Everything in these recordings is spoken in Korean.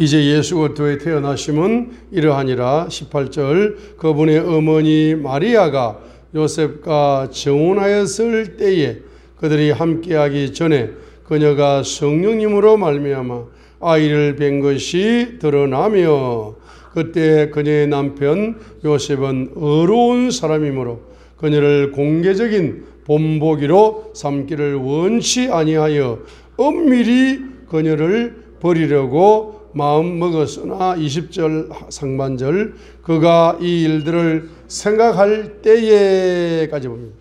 이제 예수 그리스도의 태어나심은 이러하니라. 18절 그분의 어머니 마리아가 요셉과 정혼하였을 때에 그들이 함께하기 전에 그녀가 성령님으로 말미암아 아이를 뵌 것이 드러나며 그때 그녀의 남편 요셉은 의로운 사람이므로 그녀를 공개적인 본보기로 삼기를 원치 아니하여 엄밀히 그녀를 버리려고 마음 먹었으나 20절 상반절 그가 이 일들을 생각할 때에까지 봅니다.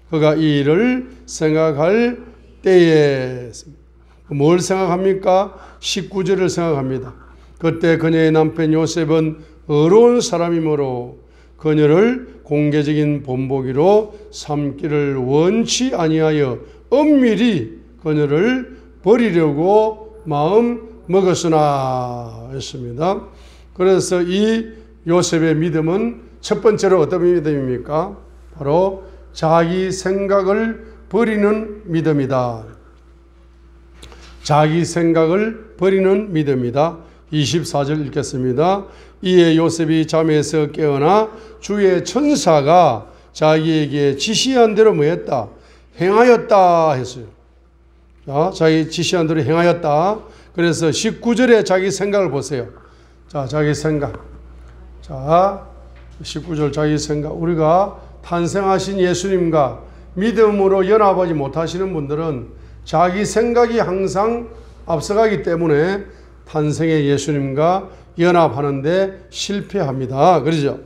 그가 이 일을 생각할 때에 뭘 생각합니까? 19절을 생각합니다. 그때 그녀의 남편 요셉은 의로운 사람이므로 그녀를 공개적인 본보기로 삼기를 원치 아니하여 엄밀히 그녀를 버리려고 마음 먹었으나 했습니다. 그래서 이 요셉의 믿음은 첫 번째로 어떤 믿음입니까? 바로 자기 생각을 버리는 믿음이다. 자기 생각을 버리는 믿음이다. 24절 읽겠습니다. 이에 요셉이 잠에서 깨어나 주의 천사가 자기에게 지시한 대로 뭐 했다? 행하였다 했어요. 자, 자기 지시한 대로 행하였다. 그래서 19절에 자기 생각을 보세요. 자, 자기 생각. 자, 19절 자기 생각. 우리가 탄생하신 예수님과 믿음으로 연합하지 못하시는 분들은 자기 생각이 항상 앞서가기 때문에 탄생의 예수님과 연합하는데 실패합니다. 그러죠?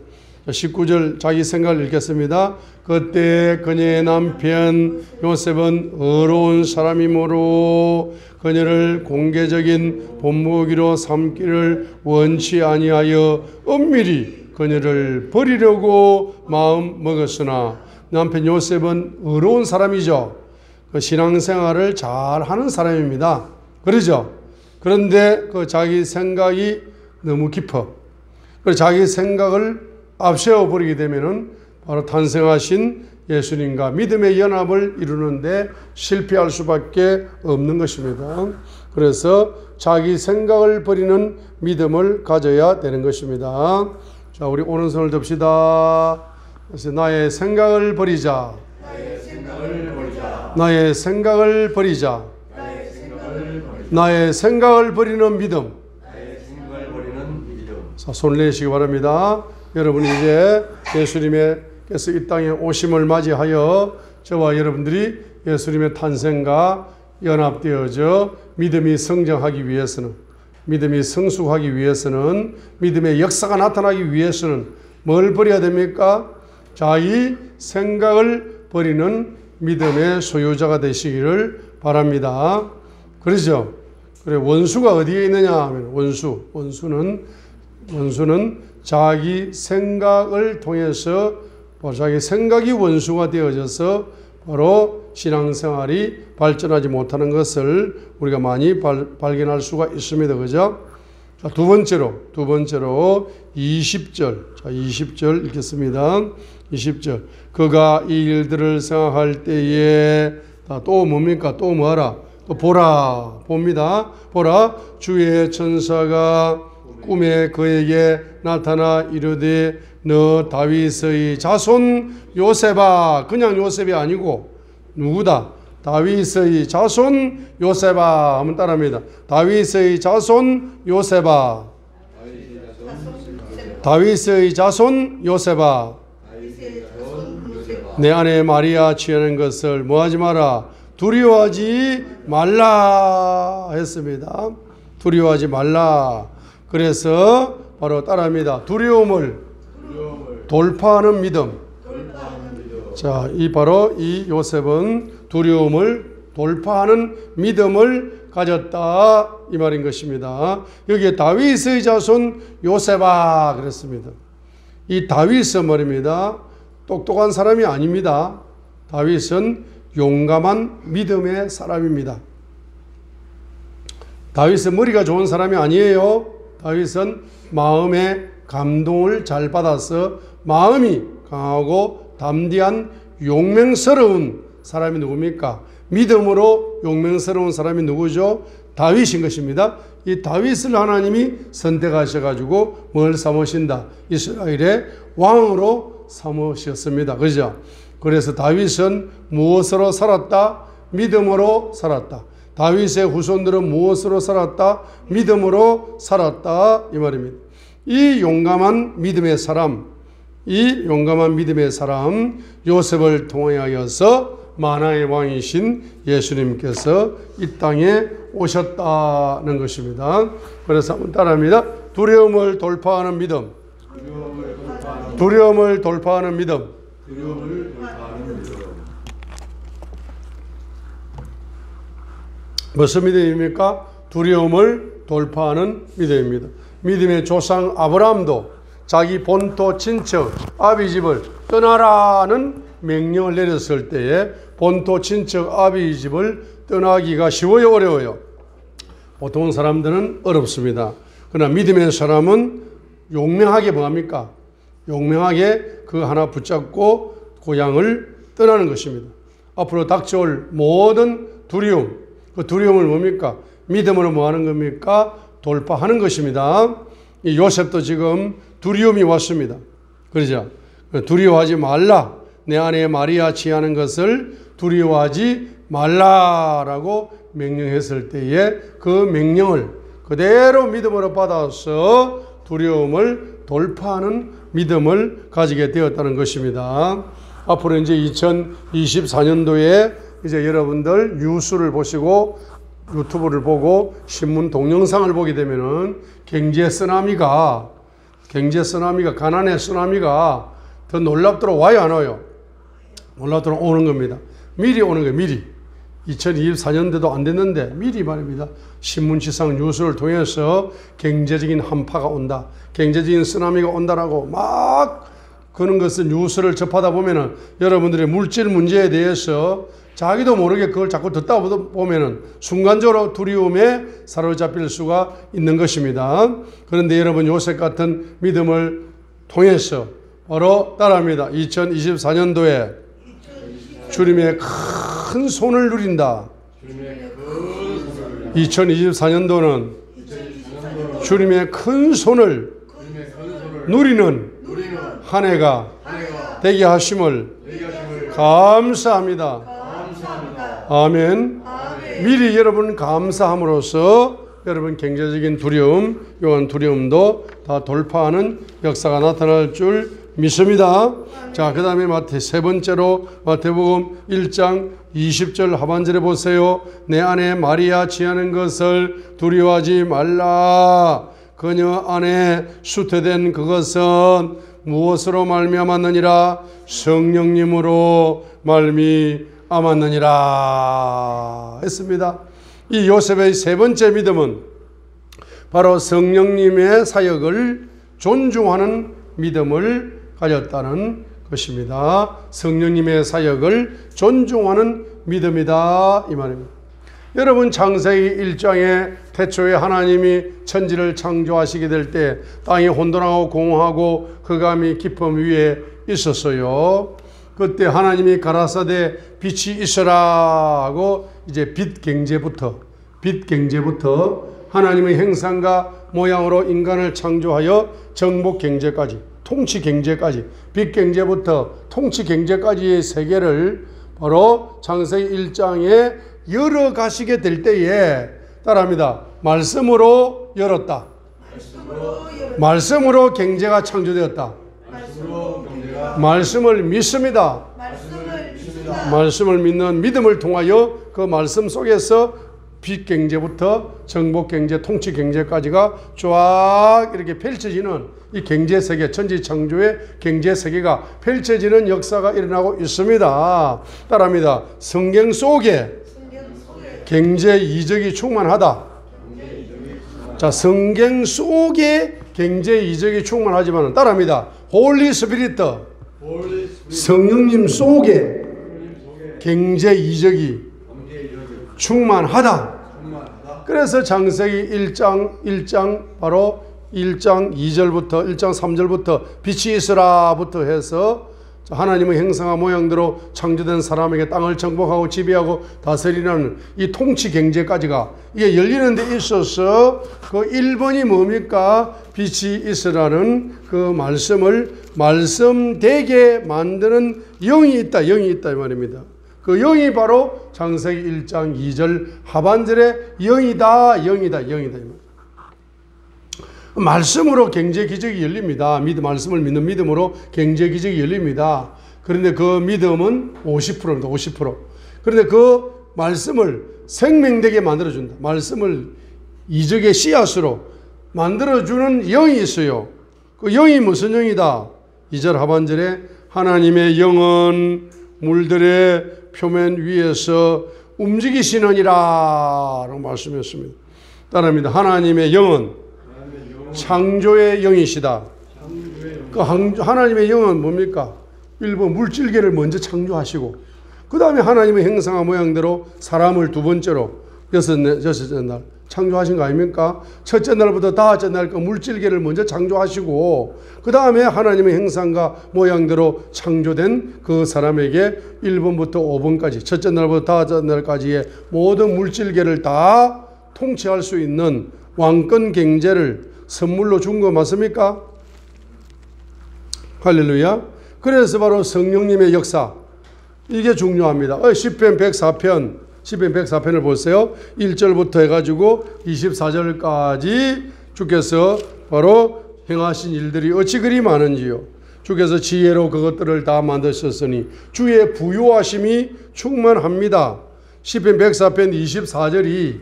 19절 자기 생각을 읽겠습니다. 그때 그녀의 남편 요셉은 의로운 사람이므로 그녀를 공개적인 본보기로 삼기를 원치 아니하여 엄밀히 그녀를 버리려고 마음 먹었으나 남편 요셉은 의로운 사람이죠. 그 신앙생활을 잘 하는 사람입니다. 그러죠? 그런데 그 자기 생각이 너무 깊어. 그래서 자기 생각을 앞세워 버리게 되면은 바로 탄생하신 예수님과 믿음의 연합을 이루는데 실패할 수밖에 없는 것입니다. 그래서 자기 생각을 버리는 믿음을 가져야 되는 것입니다. 자, 우리 오른손을 듭시다. 그래서 나의 생각을 버리자. 나의 생각을 버리자. 나의 생각을 버리자. 나의 생각을 버리자. 나의 생각을 버리는 믿음. 나의 생각을 버리는 믿음. 자, 손을 내시기 바랍니다. 여러분 이제 예수님께서 이 땅에 오심을 맞이하여 저와 여러분들이 예수님의 탄생과 연합되어져 믿음이 성장하기 위해서는, 믿음이 성숙하기 위해서는, 믿음의 역사가 나타나기 위해서는 뭘 버려야 됩니까? 자기 생각을 버리는 믿음의 소유자가 되시기를 바랍니다. 그러죠? 그래, 원수가 어디에 있느냐 하면 원수는 자기 생각을 통해서 자기 생각이 원수가 되어져서 바로 신앙생활이 발전하지 못하는 것을 우리가 많이 발견할 수가 있습니다. 그죠? 자, 두 번째로 20절. 자, 20절 읽겠습니다. 20절. 그가 이 일들을 생각할 때에 또 뭡니까? 또 뭐하라? 또 보라. 봅니다. 보라. 주의 천사가 꿈에 그에게 나타나 이르되 너 다윗의 자손 요셉아. 그냥 요셉이 아니고 누구다? 다윗의 자손 요셉아 하면 따라합니다. 다윗의 자손 요셉아. 다윗의 자손 요셉아. 내 아내 마리아 취하는 것을 뭐하지 마라? 두려워하지 말라 했습니다. 두려워하지 말라. 그래서 바로 따라합니다. 두려움을 돌파하는 믿음. 자, 바로 이 요셉은 두려움을 돌파하는 믿음을 가졌다 이 말인 것입니다. 여기에 다윗의 자손 요셉아 그랬습니다. 이 다윗은 말입니다. 똑똑한 사람이 아닙니다. 다윗은 용감한 믿음의 사람입니다. 다윗은 머리가 좋은 사람이 아니에요. 다윗은 마음의 감동을 잘 받아서 마음이 강하고 담대한 용맹스러운 사람이 누굽니까? 믿음으로 용맹스러운 사람이 누구죠? 다윗인 것입니다. 이 다윗을 하나님이 선택하셔가지고 뭘 삼으신다? 이스라엘의 왕으로 삼으셨습니다. 그죠? 그래서 다윗은 무엇으로 살았다? 믿음으로 살았다. 다윗의 후손들은 무엇으로 살았다? 믿음으로 살았다. 이 말입니다. 이 용감한 믿음의 사람, 요셉을 통하여서 만화의 왕이신 예수님께서 이 땅에 오셨다는 것입니다. 그래서 한번 따라합니다. 두려움을 돌파하는 믿음. 두려움을 돌파하는 믿음. 무슨 믿음입니까? 두려움을 돌파하는 믿음입니다. 믿음의 조상 아브라함도 자기 본토 친척 아비 집을 떠나라는 명령을 내렸을 때에 본토 친척 아비 집을 떠나기가 쉬워요, 어려워요? 보통 사람들은 어렵습니다. 그러나 믿음의 사람은 용맹하게 뭐합니까? 용맹하게 그 하나 붙잡고 고향을 떠나는 것입니다. 앞으로 닥쳐올 모든 두려움, 그 두려움을 뭡니까? 믿음으로 뭐 하는 겁니까? 돌파하는 것입니다. 이 요셉도 지금 두려움이 왔습니다. 그러죠? 두려워하지 말라. 내 아내 마리아 취하는 것을 두려워하지 말라라고 명령했을 때에 그 명령을 그대로 믿음으로 받아서 두려움을 돌파하는 믿음을 가지게 되었다는 것입니다. 앞으로 이제 2024년도에 이제 여러분들 뉴스를 보시고 유튜브를 보고 신문 동영상을 보게 되면은 경제 쓰나미가 가난의 쓰나미가 더 놀랍도록 와요, 안 와요? 놀랍도록 오는 겁니다. 미리 오는 거예요, 미리. 2024년도도 안 됐는데 미리 말입니다. 신문지상 뉴스를 통해서 경제적인 한파가 온다, 경제적인 쓰나미가 온다라고 막 그런 것을 뉴스를 접하다 보면은 여러분들의 물질 문제에 대해서 자기도 모르게 그걸 자꾸 듣다 보면은 순간적으로 두려움에 사로잡힐 수가 있는 것입니다. 그런데 여러분 요셉 같은 믿음을 통해서 바로 따라합니다. 2024년도에 주님의 큰 손을 누린다. 2024년도는 주님의 큰 손을 누리는 한 해가 되게 하심을 감사합니다. 아멘. 미리 여러분 감사함으로써 여러분 경제적인 두려움, 이런 두려움도 다 돌파하는 역사가 나타날 줄 믿습니다. 자, 그 다음에 세 번째로 마태복음 1장 20절 하반절에 보세요. 내 아내 마리아 취하는 것을 두려워하지 말라. 그녀 안에 수태된 그것은 무엇으로 말미암았느니라? 성령님으로 말미암았느니라 했습니다. 이 요셉의 세 번째 믿음은 바로 성령님의 사역을 존중하는 믿음을 가졌다는 것입니다. 성령님의 사역을 존중하는 믿음이다 이 말입니다. 여러분 창세기 1장에 태초에 하나님이 천지를 창조하시게 될 때 땅이 혼돈하고 공허하고 흑암이 깊음 위에 있었어요. 그때 하나님이 가라사대 빛이 있어라 하고 이제 빛 경제부터 하나님의 형상과 모양으로 인간을 창조하여 정복 경제까지, 통치 경제까지, 빛 경제부터 통치 경제까지의 세계를 바로 창세기 1장에 열어가시게 될 때에 따라합니다. 말씀으로 열었다. 말씀으로 경제가 창조되었다. 말씀을 믿습니다. 말씀을 믿는 믿음을 통하여 그 말씀 속에서 빛 경제부터 정복 경제, 통치 경제까지가 쫙 이렇게 펼쳐지는 이 경제 세계, 천지 창조의 경제 세계가 펼쳐지는 역사가 일어나고 있습니다. 따라합니다. 성경 속에 경제 이적이 충만하다. 자, 성경 속에 경제 이적이 충만하지만 따라합니다. 홀리 스피릿, 성령님 속에 경제 이적이 충만하다. 그래서 창세기 1장 바로 1장 2절부터 1장 3절부터 빛이 있으라부터 해서 하나님의 형상과 모양대로 창조된 사람에게 땅을 정복하고 지배하고 다스리라는 이 통치 경제까지가 이게 열리는 데 있어서 그 1번이 뭡니까? 빛이 있으라는 그 말씀을 말씀되게 만드는 영이 있다 이 말입니다. 그 영이 바로 창세기 1장 2절 하반절에 영이다. 말씀으로 경제 기적이 열립니다. 말씀을 믿는 믿음으로 경제 기적이 열립니다. 그런데 그 믿음은 50%입니다. 50%. 그런데 그 말씀을 생명되게 만들어준다. 말씀을 이적의 씨앗으로 만들어주는 영이 있어요. 그 영이 무슨 영이다? 2절 하반절에 하나님의 영은 물들의 표면 위에서 움직이시느니라 라고 말씀했습니다. 따라합니다. 하나님의 영은 창조의 영이시다. 그 하나님의 영은 뭡니까? 1번 물질계를 먼저 창조하시고 그 다음에 하나님의 형상과 모양대로 사람을 두 번째로 여섯째 날 창조하신 거 아닙니까? 첫째 날부터 다섯째 날까지 물질계를 먼저 창조하시고 그 다음에 하나님의 형상과 모양대로 창조된 그 사람에게 1번부터 5번까지 첫째 날부터 다섯째 날까지의 모든 물질계를 다 통치할 수 있는 왕권 경제를 선물로 준 거 맞습니까? 할렐루야. 그래서 바로 성령님의 역사 이게 중요합니다. 시편 104편을 보세요. 1절부터 해가지고 24절까지 주께서 바로 행하신 일들이 어찌 그리 많은지요. 주께서 지혜로 그것들을 다 만드셨으니 주의 부요하심이 충만합니다. 시편 104편 24절이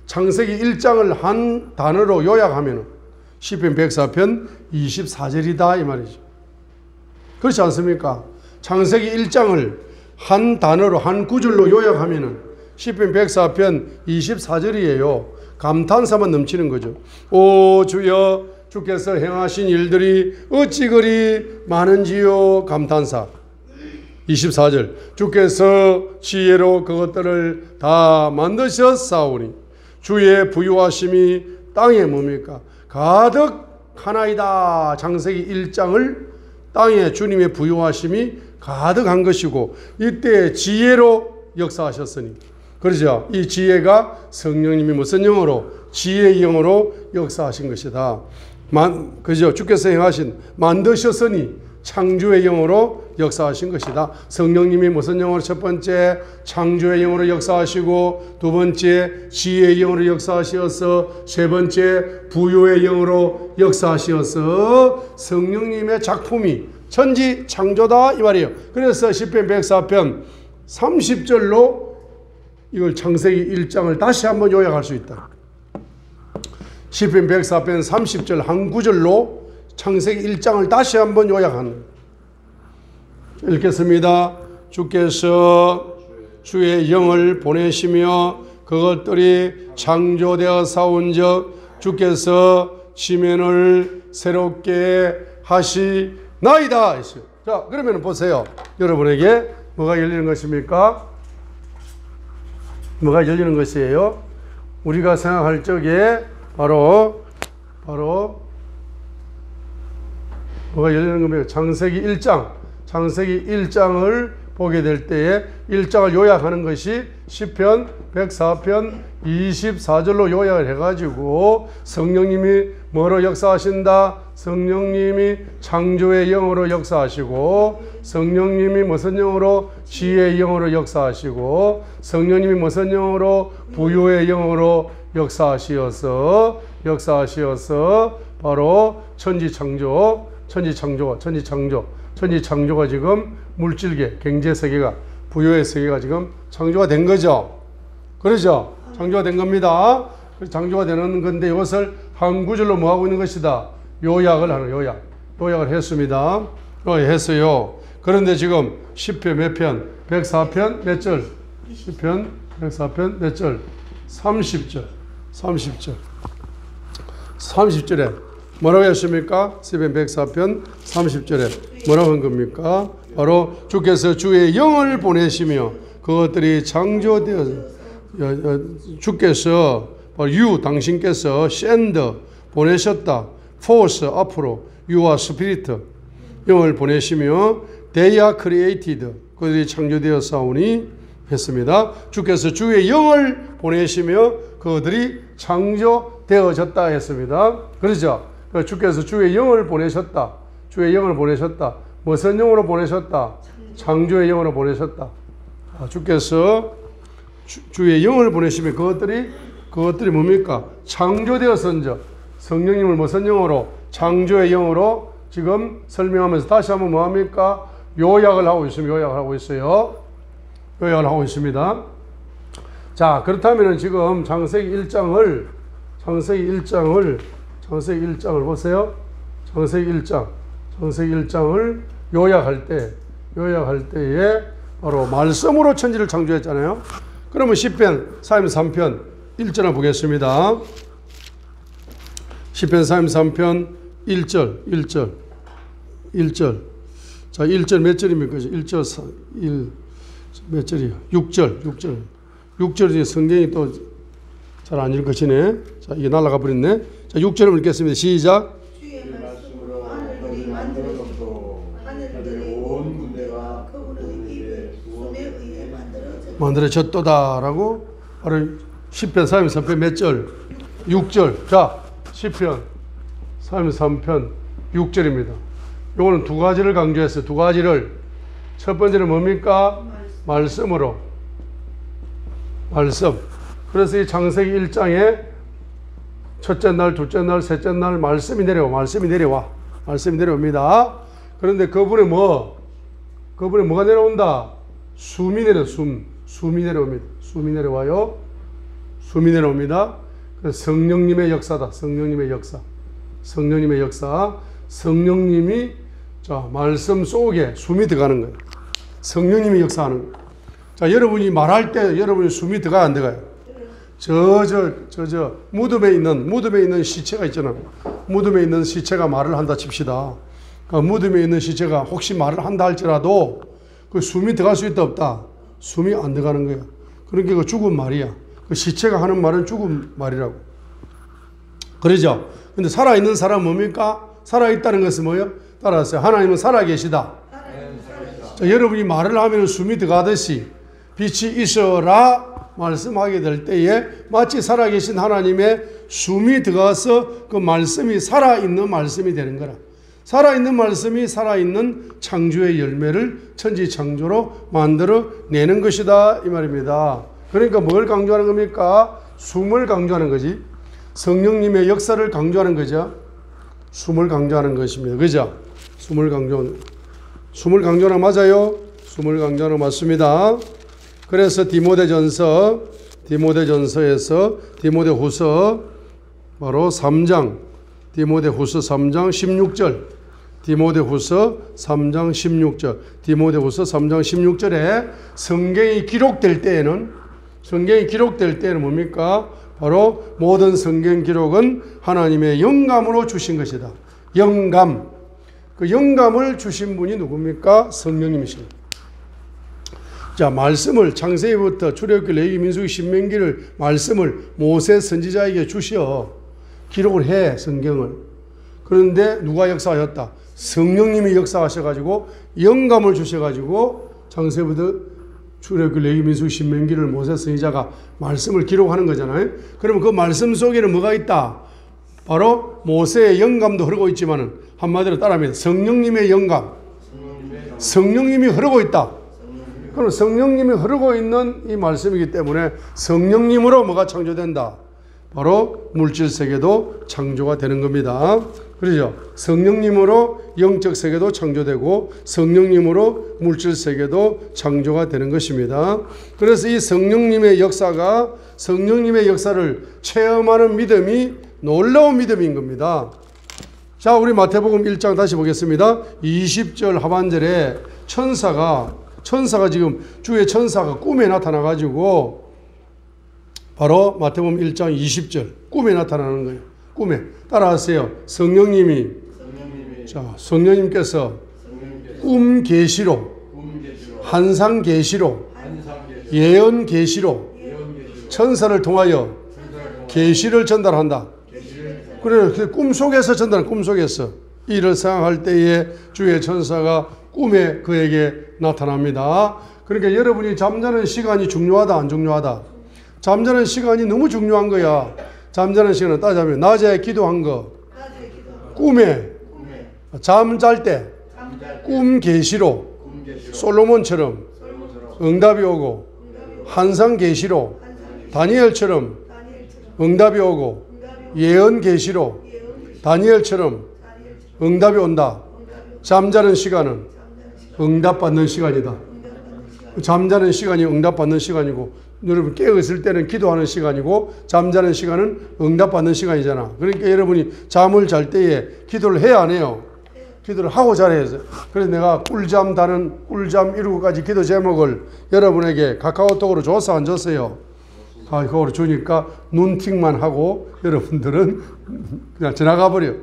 창세기 1장을 한 단어로 요약하면 시편 104편 24절이다 이 말이죠. 그렇지 않습니까? 창세기 1장을 한 단어로 한 구절로 요약하면 시편 104편 24절이에요. 감탄사만 넘치는 거죠. 오 주여 주께서 행하신 일들이 어찌 그리 많은지요. 감탄사. 24절 주께서 지혜로 그것들을 다 만드셨사오니 주의 부유하심이 땅에 뭡니까? 가득하나이다. 창세기 1장을 땅에 주님의 부유하심이 가득한 것이고 이때 지혜로 역사하셨으니 그러죠. 이 지혜가 성령님이 무슨 영으로? 지혜의 영으로 역사하신 것이다. 그죠. 주께서 행하신 만드셨으니 창조의 영으로 역사하신 것이다. 성령님이 무슨 영으로? 첫 번째 창조의 영으로 역사하시고 두 번째 지혜의 영으로 역사하시어서 세 번째 부요의 영으로 역사하시어서 성령님의 작품이 천지 창조다 이 말이에요. 그래서 시편 104편 30절로 이걸 창세기 1장을 다시 한번 요약할 수 있다. 시편 104편 30절 한 구절로 창세기 1장을 다시 한번 요약하는 읽겠습니다. 주께서 주의 영을 보내시며 그것들이 창조되어 싸운즉 주께서 지면을 새롭게 하시나이다 했어요. 자, 그러면 보세요. 여러분에게 뭐가 열리는 것입니까? 뭐가 열리는 것이에요? 우리가 생각할 적에 바로 뭐가 열리는 겁니까? 창세기 1장을 보게 될 때에 1장을 요약하는 것이 시편 104편 24절로 요약을 해가지고 성령님이 뭐로 역사하신다? 성령님이 창조의 영으로 역사하시고 성령님이 무슨 영으로? 지혜의 영으로 역사하시고 성령님이 무슨 영으로? 부요의 영으로 역사하시어서 바로 천지창조가 지금 물질계, 경제세계가, 부요의 세계가 지금 창조가 된 거죠. 그러죠? 창조가 된 겁니다. 창조가 되는 건데 이것을 한 구절로 뭐 하고 있는 것이다? 요약을 했습니다. 했어요. 그런데 지금 10편 몇 편? 104편 몇 절? 10편 104편 몇 절? 30절에 뭐라고 했습니까? 시편 104편 30절에 뭐라고 한 겁니까? 바로 주께서 주의 영을 보내시며 그것들이 창조되어 주께서 당신께서 send 보내셨다. force 앞으로 you와 spirit 영을 보내시며 They are created. 그들이 창조되었사오니 했습니다. 주께서 주의 영을 보내시며 그들이 창조되어졌다 했습니다. 그렇죠? 주께서 주의 영을 보내셨다. 주의 영을 보내셨다. 무슨 영으로 보내셨다? 창조의 영으로 보내셨다. 주께서 주의 영을 보내시면 그것들이 뭡니까? 창조되었은저. 성령님을 무슨 영으로? 창조의 영으로 지금 설명하면서 다시 한번 뭐합니까? 요약을 하고 있습니다. 요약을 하고 있습니다. 자, 그렇다면 지금 창세기 1장을 보세요. 창세기 1장을 요약할 때에 바로 말씀으로 천지를 창조했잖아요. 그러면 시편 43편 1절을 보겠습니다. 시편 43편 1절. 자, 1절 몇 절입니까? 1절 몇 절이요? 6절 성경이 또 잘 안 읽어지네. 자, 이게 날아가 버렸네. 자, 6절을 읽겠습니다. 시작. 주의 말씀으로 하늘들이 만들어졌고 하늘들의 온 군대가 그분의 입에 숨에 의해 만들어졌도다라고 바로 시편 33편 몇 절? 6절. 자, 시편 33편 6절입니다. 요거는 두 가지를 강조했어요. 두 가지를. 첫 번째는 뭡니까? 말씀으로. 말씀. 그래서 이 창세기 1장에 첫째 날, 둘째 날, 셋째 날 말씀이 내려옵니다. 그런데 그분의 뭐가 내려온다? 숨이 내려옵니다. 그래서 성령님의 역사다. 성령님의 역사. 성령님이 자, 말씀 속에 숨이 들어가는 거예요. 성령님이 역사하는 거예요. 자, 여러분이 말할 때 여러분이 숨이 들어가요, 안 들어가요? 무덤에 있는 시체가 있잖아요. 무덤에 있는 시체가 말을 한다 칩시다. 그러니까 무덤에 있는 시체가 혹시 말을 한다 할지라도 그 숨이 들어갈 수 있다 없다? 숨이 안 들어가는 거예요. 그러니까 그 죽은 말이야. 그 시체가 하는 말은 죽은 말이라고. 그러죠? 근데 살아있는 사람은 뭡니까? 살아있다는 것은 뭐예요? 따라하세요. 하나님은 살아계시다. 자, 여러분이 말을 하면 숨이 들어가듯이 빛이 있어라 말씀하게 될 때에 마치 살아계신 하나님의 숨이 들어가서 그 말씀이 살아있는 말씀이 되는 거라. 살아있는 말씀이 살아있는 창조의 열매를 천지창조로 만들어내는 것이다 이 말입니다. 그러니까 뭘 강조하는 겁니까? 숨을 강조하는 거지. 성령님의 역사를 강조하는 거죠. 숨을 강조하는 것입니다. 그죠? 숨을 강조하는 맞아요? 숨을 강조하는 맞습니다. 그래서 디모데전서에서 디모데후서 바로 3장, 디모데후서 3장 16절, 디모데후서 3장 16절에 성경이 기록될 때에는 뭡니까? 바로 모든 성경 기록은 하나님의 영감으로 주신 것이다. 영감. 그 영감을 주신 분이 누굽니까? 성령님이십니다. 자, 말씀을 창세기부터 출애굽기, 레위기, 민수기, 신명기를 말씀을 모세 선지자에게 주셔 기록을 해 성경을. 그런데 누가 역사하셨다? 성령님이 역사하셔가지고 영감을 주셔가지고 창세기부터 출애굽기, 레위기, 민수기, 신명기를 모세 선지자가 말씀을 기록하는 거잖아요. 그러면 그 말씀 속에는 뭐가 있다? 바로 모세의 영감도 흐르고 있지만은 한마디로 따라하면 성령님의 영감, 성령님이 흐르고 있다. 그럼 성령님이 흐르고 있는 이 말씀이기 때문에 성령님으로 뭐가 창조된다? 바로 물질 세계도 창조가 되는 겁니다. 그렇죠? 성령님으로 영적 세계도 창조되고 성령님으로 물질 세계도 창조가 되는 것입니다. 그래서 이 성령님의 역사를 체험하는 믿음이 놀라운 믿음인 겁니다. 자, 우리 마태복음 1장 다시 보겠습니다. 20절 하반절에 천사가 지금 주의 천사가 꿈에 나타나가지고 바로 마태복음 1장 20절 꿈에 나타나는 거예요. 꿈에 따라하세요. 성령님께서 꿈 계시로, 환상 계시로, 예언 계시로 천사를 통하여 계시를 전달한다. 그래, 꿈 속에서 전달, 꿈 속에서 이를 생각할 때에 주의 천사가 꿈에 그에게 나타납니다. 그러니까 여러분이 잠자는 시간이 중요하다, 안 중요하다? 잠자는 시간이 너무 중요한 거야. 잠자는 시간은 따지자면 낮에 기도한 거, 꿈에, 잠잘 때, 꿈 계시로, 솔로몬처럼 응답이 오고, 환상 계시로, 다니엘처럼 응답이 오고, 예언 계시로, 다니엘처럼 응답이 온다. 잠자는 시간은 응답받는 시간이다. 잠자는 시간이 응답받는 시간이고, 여러분 깨어있을 때는 기도하는 시간이고, 잠자는 시간은 응답받는 시간이잖아. 그러니까 여러분이 잠을 잘 때에 기도를 해야 안 해요? 기도를 하고 잘해야죠. 그래서 내가 꿀잠 7가지 기도 제목을 여러분에게 카카오톡으로 줬어, 안 줬어요? 그걸 주니까 눈팅만 하고 여러분들은 그냥 지나가 버려.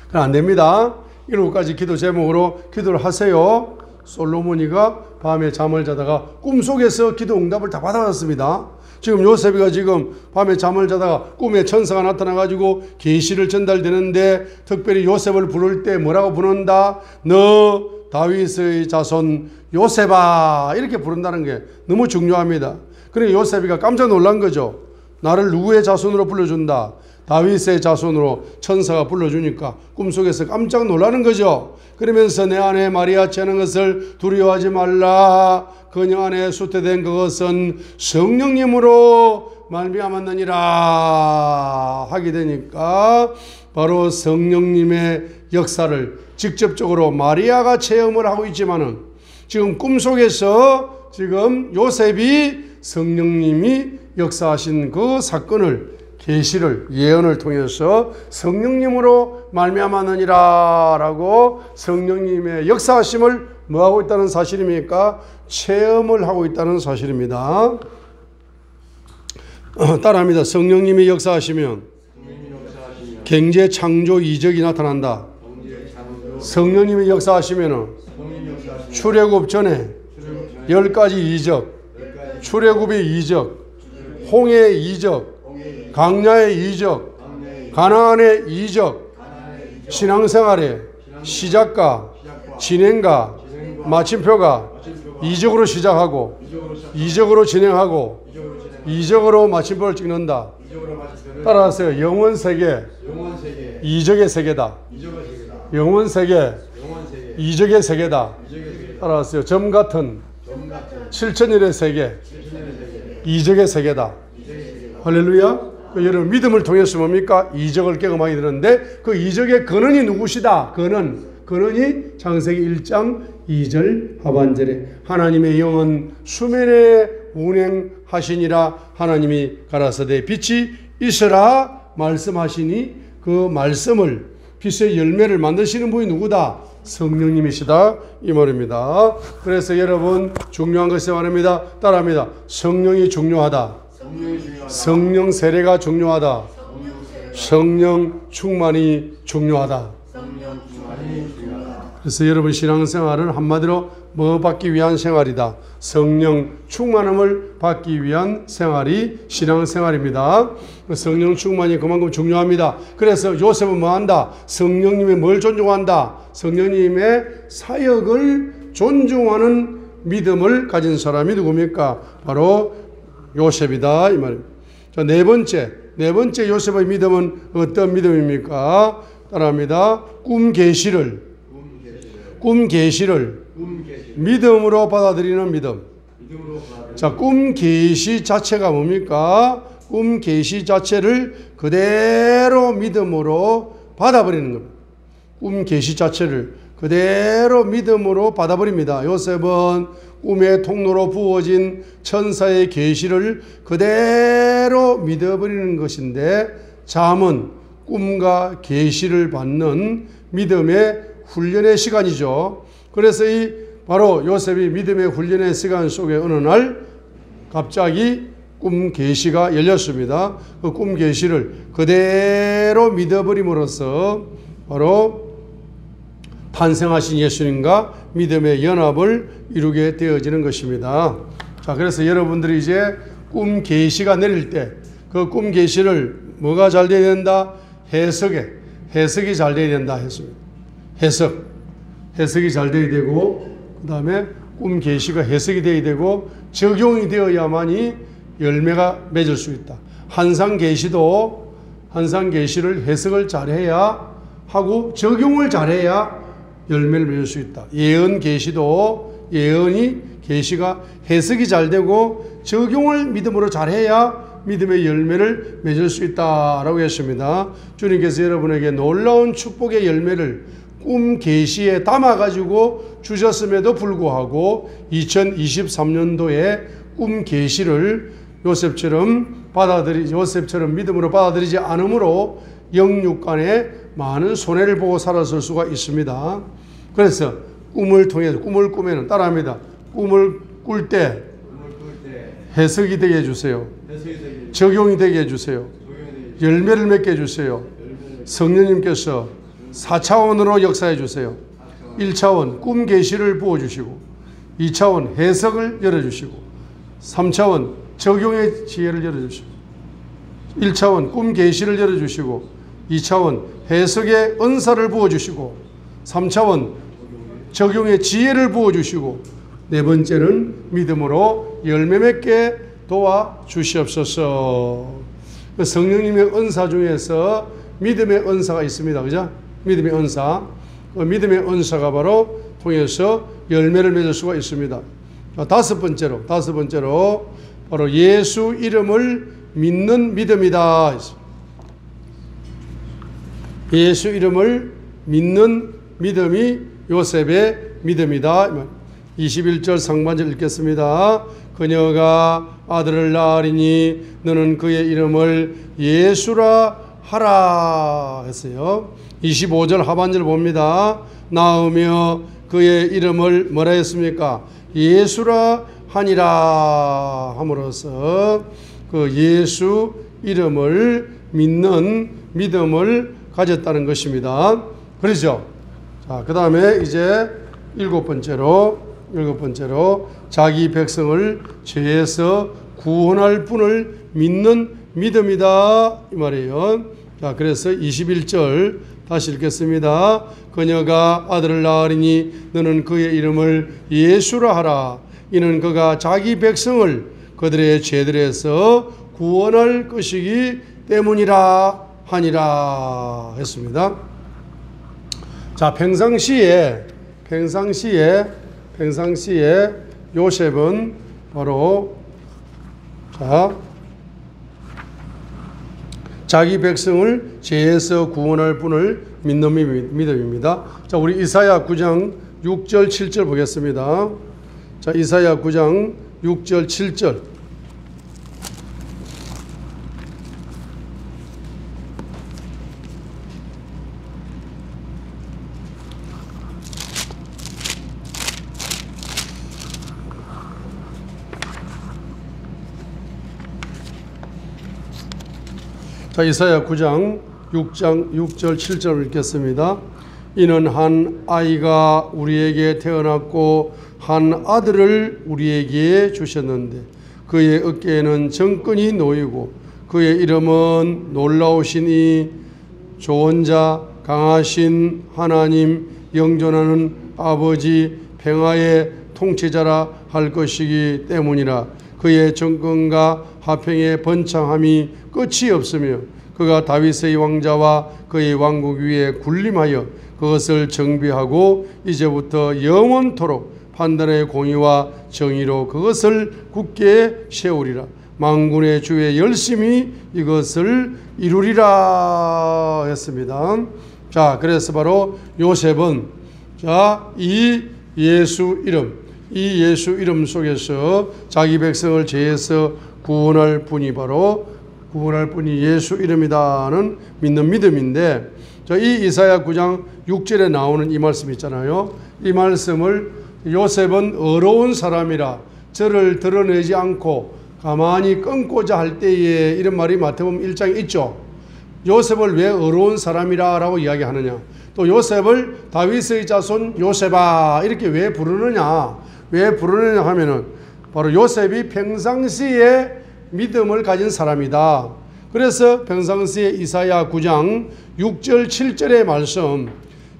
그럼 안 됩니다. 7가지 기도 제목으로 기도를 하세요. 솔로몬이가 밤에 잠을 자다가 꿈속에서 기도 응답을 다 받아왔습니다. 지금 요셉이가 지금 밤에 잠을 자다가 꿈에 천사가 나타나가지고 계시를 전달되는데, 특별히 요셉을 부를 때 뭐라고 부른다? 너 다윗의 자손 요셉아, 이렇게 부른다는 게 너무 중요합니다. 그러니까 요셉이가 깜짝 놀란 거죠. 나를 누구의 자손으로 불러준다? 다윗의 자손으로 천사가 불러주니까 꿈속에서 깜짝 놀라는 거죠. 그러면서 내 아내 마리아 채는 것을 두려워하지 말라. 그녀 안에 수태된 그것은 성령님으로 말미암았느니라 하게 되니까, 바로 성령님의 역사를 직접적으로 마리아가 체험을 하고 있지만은, 지금 꿈속에서 지금 요셉이 성령님이 역사하신 그 사건을, 계시를, 예언을 통해서 성령님으로 말미암았느니라 라고 성령님의 역사하심을 뭐하고 있다는 사실입니까? 체험을 하고 있다는 사실입니다. 따라합니다. 성령님이 역사하시면 경제 창조 이적이 나타난다. 성령님이 역사하시면 출애굽 전에 10가지 이적, 출애굽의 이적, 홍해의 이적, 광야의 이적, 가나안의 이적, 신앙생활의 시작과 진행과 마침표가 이적으로 시작하고, 이적으로 진행하고, 이적으로 마침표를 찍는다. 따라하세요. 영원세계, 이적의 세계다. 영원세계, 이적의 세계다. 따라하세요. 점같은 7,000일의 세계, 이적의 세계다. 할렐루야. 여러분 믿음을 통해서 뭡니까? 이적을 경험하게 되는데, 그 이적의 근원이 누구시다? 근원이 창세기 1장 2절 하반절에 하나님의 영은 수면에 운행하시니라. 하나님이 가라사대 빛이 있으라 말씀하시니, 그 말씀을, 빛의 열매를 만드시는 분이 누구다? 성령님이시다, 이 말입니다. 그래서 여러분 중요한 것이 말입니다. 따라합니다. 성령이 중요하다. 성령 세례가 중요하다. 성령 충만이 중요하다. 그래서 여러분 신앙생활은 한마디로 뭐 받기 위한 생활이다? 성령 충만함을 받기 위한 생활이 신앙생활입니다. 성령 충만이 그만큼 중요합니다. 그래서 요셉은 뭐 한다? 성령님의 뭘 존중한다? 성령님의 사역을 존중하는 믿음을 가진 사람이 누굽니까? 바로 요셉이다, 이 말입니다. 자, 네 번째 요셉의 믿음은 어떤 믿음입니까? 따라합니다. 꿈 계시를 믿음으로 받아들이는 믿음. 자, 꿈 계시 자체가 뭡니까? 꿈 계시 자체를 그대로 믿음으로 받아버리는 겁니다. 꿈 계시 자체를 그대로 믿음으로 받아버립니다. 요셉은 꿈의 통로로 부어진 천사의 계시를 그대로 믿어버리는 것인데, 잠은 꿈과 계시를 받는 믿음의 훈련의 시간이죠. 그래서 바로 요셉이 믿음의 훈련의 시간 속에 어느 날 갑자기 꿈 계시가 열렸습니다. 그 꿈 계시를 그대로 믿어버림으로써 바로 탄생하신 예수님과 믿음의 연합을 이루게 되어지는 것입니다. 자, 그래서 여러분들이 이제 꿈 계시가 내릴 때 그 꿈 계시를 뭐가 잘 돼야 된다? 해석이 잘 돼야 된다 했습니다. 해석이 잘 돼야 되고, 그 다음에 꿈 계시가 해석이 돼야 되고, 적용이 되어야만이 열매가 맺을 수 있다. 환상 계시도 환상 계시를 해석을 잘해야 하고 적용을 잘해야 열매를 맺을 수 있다. 예언 계시도 예언이 계시가 해석이 잘 되고 적용을 믿음으로 잘해야 믿음의 열매를 맺을 수 있다라고 했습니다. 주님께서 여러분에게 놀라운 축복의 열매를 꿈 계시에 담아가지고 주셨음에도 불구하고 2023년도에 꿈 계시를 요셉처럼 믿음으로 받아들이지 않으므로 영육간에 많은 손해를 보고 살았을 수가 있습니다. 그래서 꿈을 통해서 꿈을 꾸면은 따라합니다. 꿈을 꿀 때 해석이 되게 해주세요. 적용이 되게 해주세요. 열매를 맺게 해주세요. 성령님께서 4차원으로 역사해 주세요. 1차원 꿈 계시를 부어주시고 2차원 해석을 열어주시고 3차원 적용의 지혜를 열어주시고 1차원 꿈 계시를 열어주시고 2차원 해석의 은사를 부어주시고 3차원 적용의 지혜를 부어주시고 네 번째는 믿음으로 열매 맺게 도와주시옵소서. 성령님의 은사 중에서 믿음의 은사가 있습니다. 그죠? 믿음의 은사. 믿음의 은사가 바로 통해서 열매를 맺을 수가 있습니다. 다섯 번째로 바로 예수 이름을 믿는 믿음이다. 예수 이름을 믿는 믿음이 요셉의 믿음이다. 21절 상반절 읽겠습니다. 그녀가 아들을 낳으리니 너는 그의 이름을 예수라 하라 했어요. 25절 하반절 봅니다. 낳으며 그의 이름을 뭐라 했습니까? 예수라 하니라 함으로써 그 예수 이름을 믿는 믿음을 가졌다는 것입니다. 그렇죠? 자, 그 다음에 이제 일곱 번째로 자기 백성을 죄에서 구원할 분을 믿는 믿음이다 이 말이에요. 자, 그래서 21절 다시 읽겠습니다. 그녀가 아들을 낳으리니 너는 그의 이름을 예수라 하라. 이는 그가 자기 백성을 그들의 죄들에서 구원할 것이기 때문이라 하니라 했습니다. 자, 평상시에 요셉은 바로 자기 백성을 죄에서 구원할 분을 믿는 믿음입니다. 자, 우리 이사야 9장 6절 7절 보겠습니다. 자, 이사야 9장 6절 7절. 자, 이사야 9장 6절 7절 읽겠습니다. 이는 한 아이가 우리에게 태어났고 한 아들을 우리에게 주셨는데 그의 어깨에는 정권이 놓이고 그의 이름은 놀라우신 이 좋은 자 강하신 하나님 영존하는 아버지 평화의 통치자라 할 것이기 때문이라. 그의 정권과 화평의 번창함이 끝이 없으며 그가 다윗의 왕자와 그의 왕국 위에 군림하여 그것을 정비하고 이제부터 영원토록 판단의 공의와 정의로 그것을 굳게 세우리라. 만군의 주의 열심히 이것을 이루리라 했습니다. 자, 그래서 바로 요셉은 이 예수 이름 속에서 자기 백성을 죄에서 구원할 분이 예수 이름이다는 믿는 믿음인데, 이 이사야 9장 6절에 나오는 이 말씀 있잖아요. 이 말씀을 요셉은 어려운 사람이라 저를 드러내지 않고 가만히 끊고자 할 때에 이런 말이 마태복음 1장에 있죠. 요셉을 왜 어려운 사람이라 라고 이야기하느냐, 또 요셉을 다윗의 자손 요셉아 이렇게 왜 부르느냐 하면은 바로 요셉이 평상시에 믿음을 가진 사람이다. 그래서 평상시에 이사야 9장 6절 7절의 말씀,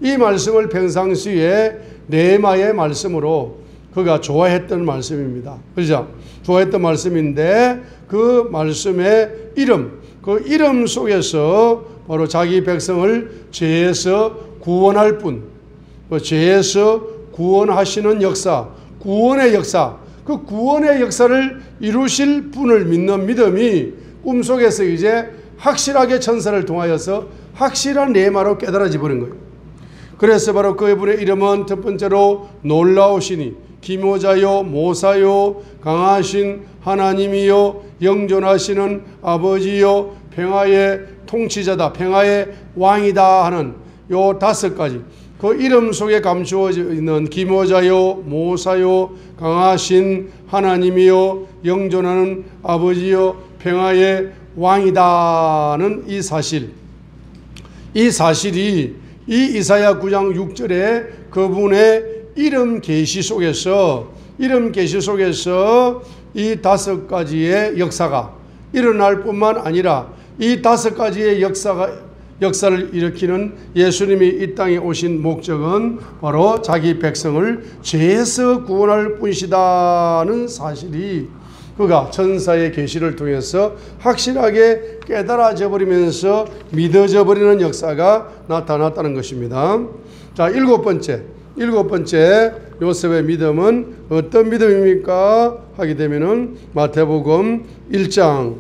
이 말씀을 평상시에 레마의 말씀으로 그가 좋아했던 말씀입니다. 그렇죠? 좋아했던 말씀인데 그 말씀의 이름, 그 이름 속에서 바로 자기 백성을 죄에서 구원할 분, 그 죄에서 구원하시는 역사, 구원의 역사, 그 구원의 역사를 이루실 분을 믿는 믿음이 꿈속에서 이제 확실하게 천사를 통하여서 확실한 레마로 깨달아져 버린 거예요. 그래서 바로 그분의 이름은 첫 번째로 놀라우시니, 기모자요, 모사요, 강하신 하나님이요, 영존하시는 아버지요, 평화의 통치자다, 평화의 왕이다 하는 요 5가지, 그 이름 속에 감추어져 있는 기모자요, 모사요, 강하신 하나님이요, 영존하는 아버지요, 평화의 왕이다는 이 사실, 이 사실이 이 이사야 9장 6절에 그분의 이름 계시 속에서 이 5가지의 역사가 일어날 뿐만 아니라 이 5가지의 역사를 일으키는 예수님이 이 땅에 오신 목적은 바로 자기 백성을 죄에서 구원할 분이시다는 사실이 그가 천사의 계시를 통해서 확실하게 깨달아져 버리면서 믿어져 버리는 역사가 나타났다는 것입니다. 자, 일곱 번째 요셉의 믿음은 어떤 믿음입니까? 하게 되면은 마태복음 1장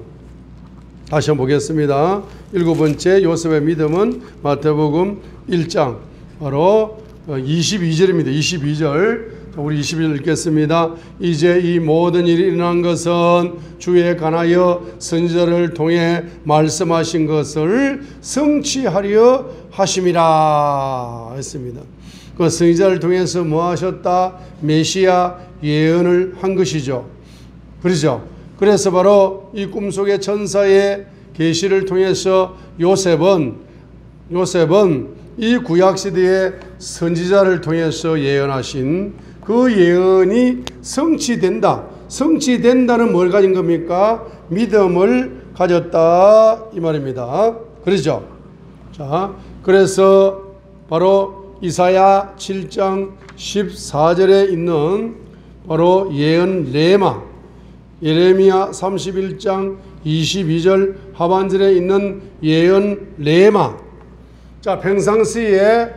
다시 한번 보겠습니다. 일곱 번째 요셉의 믿음은 마태복음 1장 바로 22절입니다. 22절. 우리 22절 읽겠습니다. 이제 이 모든 일이 일어난 것은 주에 관하여 선지자를 통해 말씀하신 것을 성취하려 하심이라 했습니다. 그 선지자를 통해서 뭐 하셨다? 메시아 예언을 한 것이죠. 그렇죠? 그래서 바로 이 꿈속의 천사의 계시를 통해서 요셉은 이 구약시대의 선지자를 통해서 예언하신 그 예언이 성취된다는 뭘 가진 겁니까? 믿음을 가졌다 이 말입니다. 그렇죠? 자, 그래서 바로 이사야 7장 14절에 있는 바로 예언 레마, 예레미야 31장 22절 하반절에 있는 예언 레마. 자, 평상시에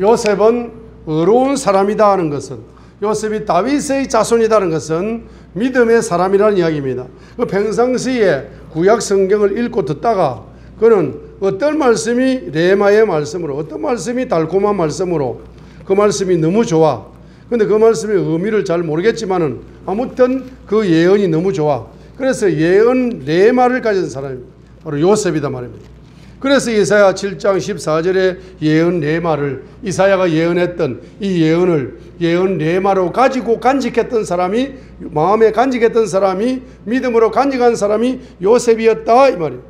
요셉은 의로운 사람이다 하는 것은, 요셉이 다윗의 자손이라는 것은 믿음의 사람이라는 이야기입니다. 그 평상시에 구약 성경을 읽고 듣다가 그는 어떤 말씀이 레마의 말씀으로, 어떤 말씀이 달콤한 말씀으로, 그 말씀이 너무 좋아. 근데 그 말씀의 의미를 잘 모르겠지만은 아무튼 그 예언이 너무 좋아. 그래서 예언 레마를 가진 사람이 바로 요셉이다 말입니다. 그래서 이사야 7장 14절의 예언 레마를, 이사야가 예언했던 이 예언을 예언 레마로 가지고 간직했던 사람이, 마음에 간직했던 사람이, 믿음으로 간직한 사람이 요셉이었다 이 말이에요.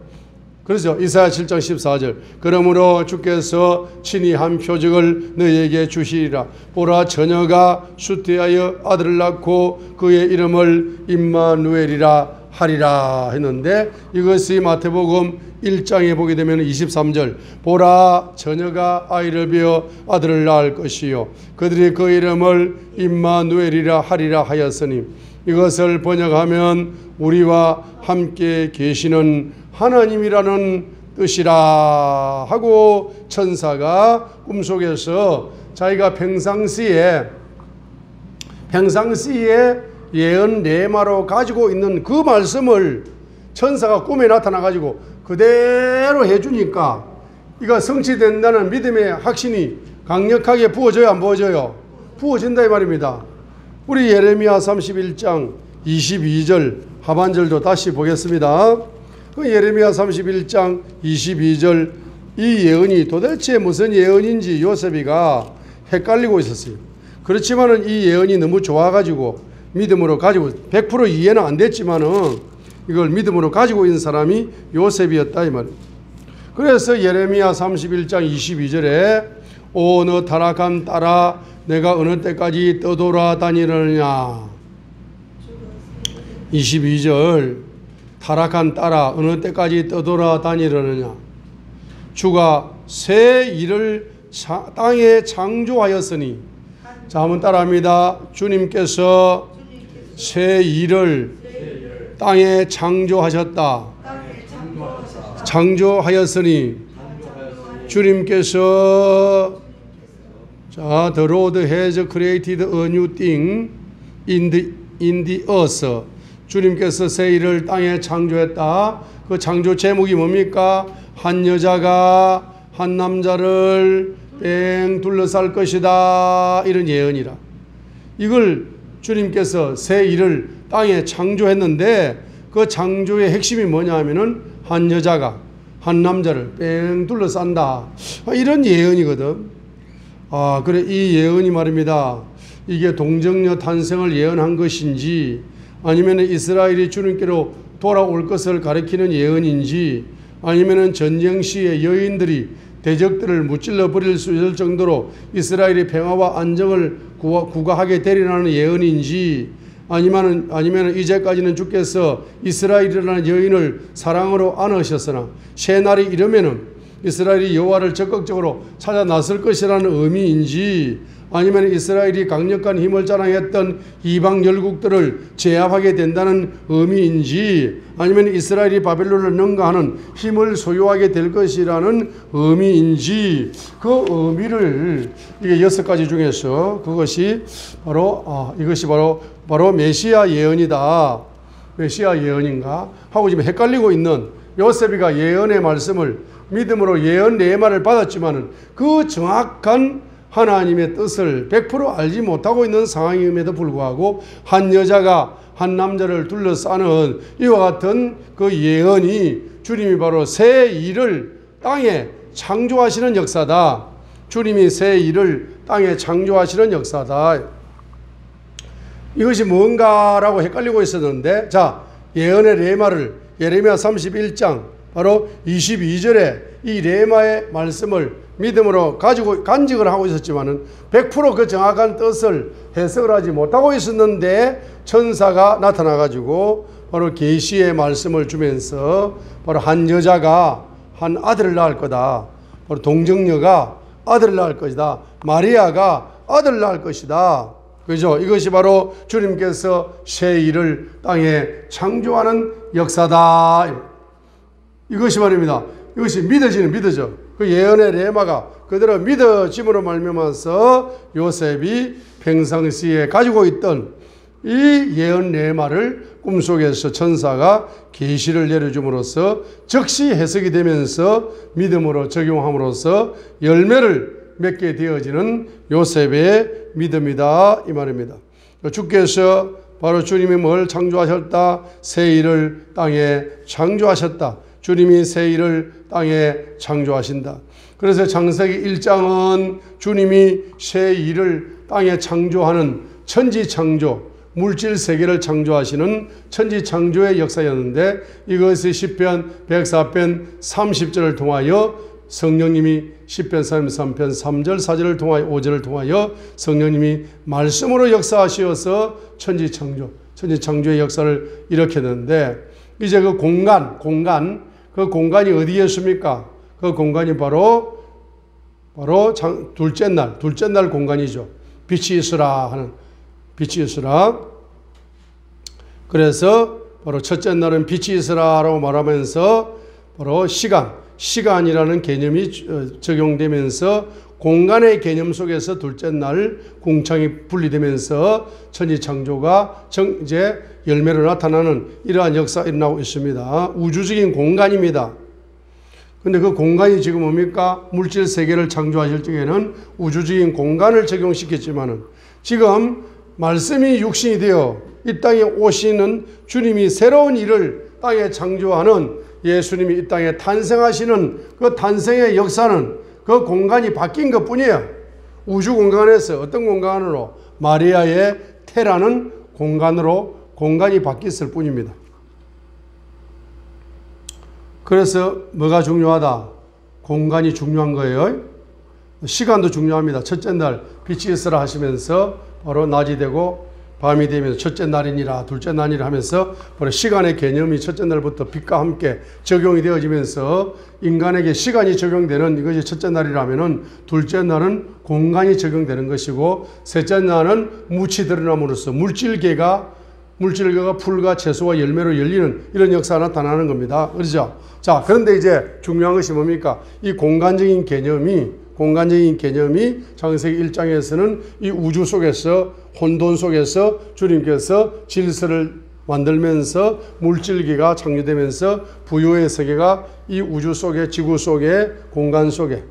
그래서 이사야 7장 14절, 그러므로 주께서 친히 한 표적을 너희에게 주시리라. 보라, 처녀가 숫대하여 아들을 낳고 그의 이름을 임마누엘이라 하리라 했는데, 이것이 마태복음 1장에 보게 되면 23절, 보라, 처녀가 아이를 베어 아들을 낳을 것이요 그들이 그 이름을 임마누엘이라 하리라 하였으니, 이것을 번역하면 우리와 함께 계시는 하나님이라는 뜻이라 하고, 천사가 꿈속에서 자기가 평상시에 예언 레마로 가지고 있는 그 말씀을 천사가 꿈에 나타나 가지고 그대로 해주니까 이거 성취된다는 믿음의 확신이 강력하게 부어져요, 안 부어져요? 부어진다 이 말입니다. 우리 예레미야 31장 22절 하반절도 다시 보겠습니다. 그 예레미야 31장 22절, 이 예언이 도대체 무슨 예언인지 요셉이가 헷갈리고 있었어요. 그렇지만은 이 예언이 너무 좋아가지고 믿음으로 가지고 100% 이해는 안 됐지만은 이걸 믿음으로 가지고 있는 사람이 요셉이었다 이 말이에요. 그래서 예레미야 31장 22절에 오 너 타락한 딸아, 내가 어느 때까지 떠돌아다니느냐. 22절, 타락한 딸아, 어느 때까지 떠돌아다니느냐. 주가 새 일을 땅에 창조하였으니. 자, 한번 따라합니다. 주님께서 새 일을 땅에 창조하셨다. 창조하였으니. 주님께서 자, the Lord has created a new thing in the earth. 주님께서 새 일을 땅에 창조했다. 그 창조 제목이 뭡니까? 한 여자가 한 남자를 뺑 둘러쌀 것이다. 이런 예언이라. 이걸 주님께서 새 일을 땅에 창조했는데 그 창조의 핵심이 뭐냐 하면은 한 여자가 한 남자를 뺑 둘러싼다. 이런 예언이거든. 그래, 이 예언이 말입니다. 이게 동정녀 탄생을 예언한 것인지 아니면 이스라엘이 주님께로 돌아올 것을 가리키는 예언인지 아니면 전쟁 시에 여인들이 대적들을 무찔러 버릴 수 있을 정도로 이스라엘의 평화와 안정을 구가하게 되리라는 예언인지 아니면 이제까지는 주께서 이스라엘이라는 여인을 사랑으로 안으셨으나 새 날이 이르면은 이스라엘이 여호와를 적극적으로 찾아 나설 것이라는 의미인지 아니면 이스라엘이 강력한 힘을 자랑했던 이방 열국들을 제압하게 된다는 의미인지 아니면 이스라엘이 바벨론을 능가하는 힘을 소유하게 될 것이라는 의미인지 그 의미를 이게 6가지 중에서 그것이 바로 이것이 바로 메시아 예언이다. 메시아 예언인가 하고 지금 헷갈리고 있는 요셉이가 예언의 말씀을 믿음으로 예언 레마를 받았지만은 그 정확한 하나님의 뜻을 100% 알지 못하고 있는 상황임에도 불구하고 한 여자가 한 남자를 둘러싸는 이와 같은 그 예언이 주님이 바로 새 일을 땅에 창조하시는 역사다. 주님이 새 일을 땅에 창조하시는 역사다. 이것이 뭔가라고 헷갈리고 있었는데 자, 예언의 레마를 예레미야 31장 바로 22절에 이 레마의 말씀을 믿음으로 가지고 간직을 하고 있었지만은 100% 그 정확한 뜻을 해석을 하지 못하고 있었는데 천사가 나타나 가지고 바로 계시의 말씀을 주면서 바로 한 여자가 한 아들을 낳을 거다. 바로 동정녀가 아들을 낳을 것이다. 마리아가 아들을 낳을 것이다. 그죠? 이것이 바로 주님께서 새 일을 땅에 창조하는 역사다. 이것이 말입니다. 이것이 믿어져. 그 예언의 레마가 그대로 믿어짐으로 말미암아서 요셉이 평상시에 가지고 있던 이 예언 레마를 꿈속에서 천사가 계시를 내려줌으로써 즉시 해석이 되면서 믿음으로 적용함으로써 열매를 맺게 되어지는 요셉의 믿음이다 이 말입니다. 주께서 바로 주님이 뭘 창조하셨다? 새 일을 땅에 창조하셨다. 주님이 새 일을 땅에 창조하신다. 그래서 창세기 1장은 주님이 새 일을 땅에 창조하는 천지창조, 물질 세계를 창조하시는 천지창조의 역사였는데 이것이 시편 104편 30절을 통하여 성령님이 시편 33편 3절 4절을 통하여 5절을 통하여 성령님이 말씀으로 역사하시어서 천지창조의 역사를 일으켰는데 이제 그 그 공간이 어디였습니까? 그 공간이 바로 둘째 날 공간이죠. 빛이 있으라 하는 빛이 있으라. 그래서 바로 첫째 날은 빛이 있으라라고 말하면서 바로 시간이라는 개념이 적용되면서 공간의 개념 속에서 둘째 날 공창이 분리되면서 천지창조가 이제 열매로 나타나는 이러한 역사가 일어나고 있습니다. 우주적인 공간입니다. 근데 그 공간이 지금 뭡니까? 물질 세계를 창조하실 적에는 우주적인 공간을 적용시켰지만은 지금 말씀이 육신이 되어 이 땅에 오시는 주님이 새로운 일을 땅에 창조하는 예수님이 이 땅에 탄생하시는 그 탄생의 역사는 그 공간이 바뀐 것 뿐이에요. 우주 공간에서 어떤 공간으로? 마리아의 태라는 공간으로 공간이 바뀌었을 뿐입니다. 그래서 뭐가 중요하다? 공간이 중요한 거예요. 시간도 중요합니다. 첫째 날 빛이 있으라 하시면서 바로 낮이 되고 밤이 되면서 첫째 날이니라 둘째 날이라 하면서 바로 시간의 개념이 첫째 날부터 빛과 함께 적용이 되어지면서 인간에게 시간이 적용되는 이것이 첫째 날이라면은 둘째 날은 공간이 적용되는 것이고 셋째 날은 묻이 드러남으로써 물질계가 풀과 채소와 열매로 열리는 이런 역사가 나타나는 겁니다. 그렇죠? 자, 그런데 이제 중요한 것이 뭡니까? 이 공간적인 개념이 창세기 1장에서는 이 우주 속에서 혼돈 속에서 주님께서 질서를 만들면서 물질계가 창조되면서 부요의 세계가 이 우주 속에 지구 속에 공간 속에